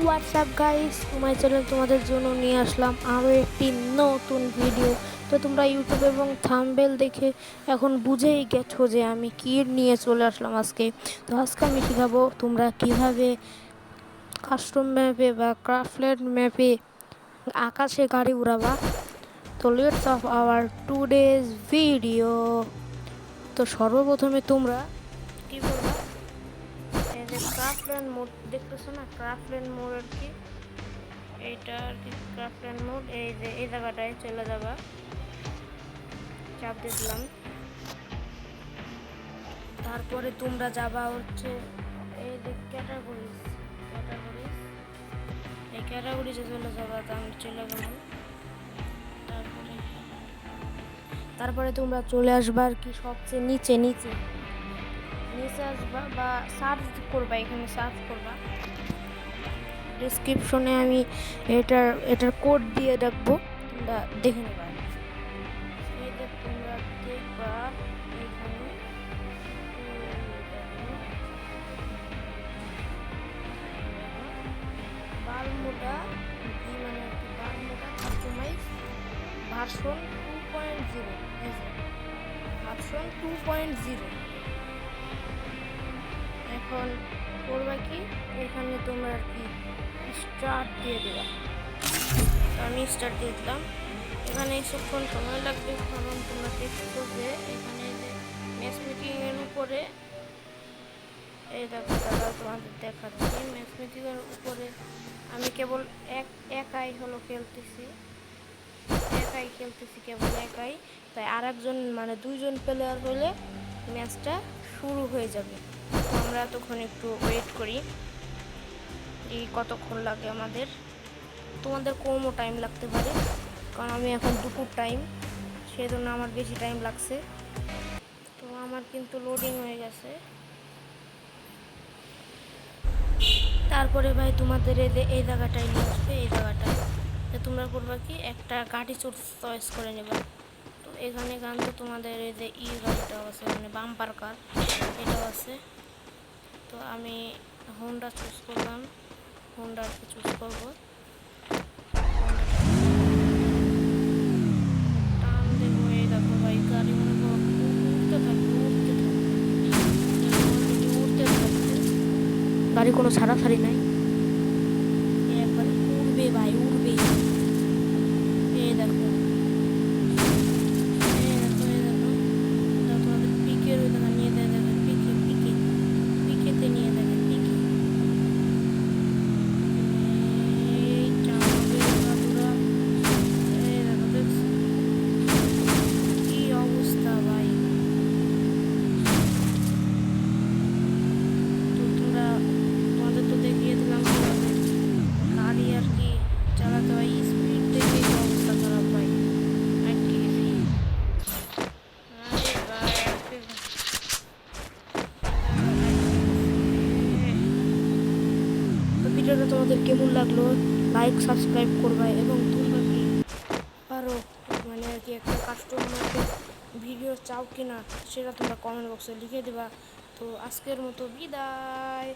WhatsApp guys, my channel তোমাদের জন্য নিয়ে আসলাম আরও একটি নতুন ভিডিও। তো তোমরা ইউটিউব এবং থাম্বনেল দেখে এখন বুঝেই গেছো যে আমি কি নিয়ে চলে আসলাম আজকে। তো আজকে আমি শেখাবো তোমরা কিভাবে কাস্টম ম্যাপে বা ক্রাফটল্যান্ড ম্যাপে আকাশে গাড়ি উড়াবা। তো let's of our today's video. তো সর্বপ্রথমে তোমরা কি করবা, এই যে ক্রাফটল্যান্ড মোড দেখতেছো না, ক্রাফটল্যান্ড মোড আর কি, এইটা আর কি ক্রাফটল্যান্ড মোড। এই যে এই জায়গাটায় চলে যাবা, চাপ দিলাম। তারপরে তোমরা যাবা হচ্ছে এই যে ক্যাটাগরিজ, এই ক্যাটাগরিজে চলে যাবা। তো আমি চলে গেলাম। তারপরে তোমরা চলে আসবা আর কি সবচেয়ে নিচে নিচে নিচে আসবা বা সার্চ করবা, এখানে সার্চ করবা। ডেসক্রিপশনে আমি এটার কোড দিয়ে রাখবো, তোমরা দেখে নেবা। এই যে তোমরা দেখবা এখানে বারমুডা মানে বারমুডা কাস্টমাইজ ভার্সন 2.0, ভার্সন 2.0। এখন করবা কি, এখানে তোমরা আর কি স্টার্ট দিয়ে দেবা। আমি স্টার্ট দিয়ে দিলাম। এখানে কিছুক্ষণ সময় লাগবে, কারণ তোমরা দেখছো যে এখানে যে ম্যাচ মেকিংয়ের উপরে এই দেখো দাদা তোমাদের দেখাচ্ছি। ম্যাচ মেকিংয়ের উপরে আমি কেবল একাই খেলতেছি কেবল একাই। তাই আর একজন মানে দুইজন প্লেয়ার হলে ম্যাচটা শুরু হয়ে যাবে। তো আমরা তখন একটু ওয়েট করি, এই কতক্ষণ লাগে আমাদের। তোমাদের কমও টাইম লাগতে পারে, কারণ আমি এখন দুপুর টাইম, সেই জন্য আমার বেশি টাইম লাগছে। তো আমার কিন্তু লোডিং হয়ে গেছে। তারপরে ভাই তোমাদের এই জায়গাটায় নিয়ে আসবে, এই জায়গাটায় তোমরা করবা কি, একটা গাড়ি চয়েস করে নেবা। তো এখানে তো তোমাদের এই যে গাড়িটাও আছে, মানে বাম্পার কার, এটাও আছে। তো আমি হোন্ডা চুজ করলাম, হোন্ডাকে চুজ করবো। টান দেবো, এই দেখো ভাই গাড়ি মনে করো উঠতে থাকবে। গাড়ি কোনো ছাড়াছাড়ি নাই, একবারে উড়বে ভাই, উড়বে। এই দেখো পিকের ওই দেখা নিয়ে দেয়, পিকেতে নিয়ে দেবে, পিকে কি অবস্থা ভাই। তো তোমাদের তো দেখিয়ে দিলাম কিভাবে গাড়ি আর কি চালাতে হয়। স্পিড দেখে অবস্থা খারাপ ভাই। তো ভিডিওটা তোমাদের কেমন লাগলো, লাইক সাবস্ক্রাইব করবা, এবং তোমরা কি পারো মানে আর কি একটা কাস্টমারকে ভিডিও চাও কিনা সেটা তোমরা কমেন্ট বক্সে লিখে দেবা। তো আজকের মতো বিদায়।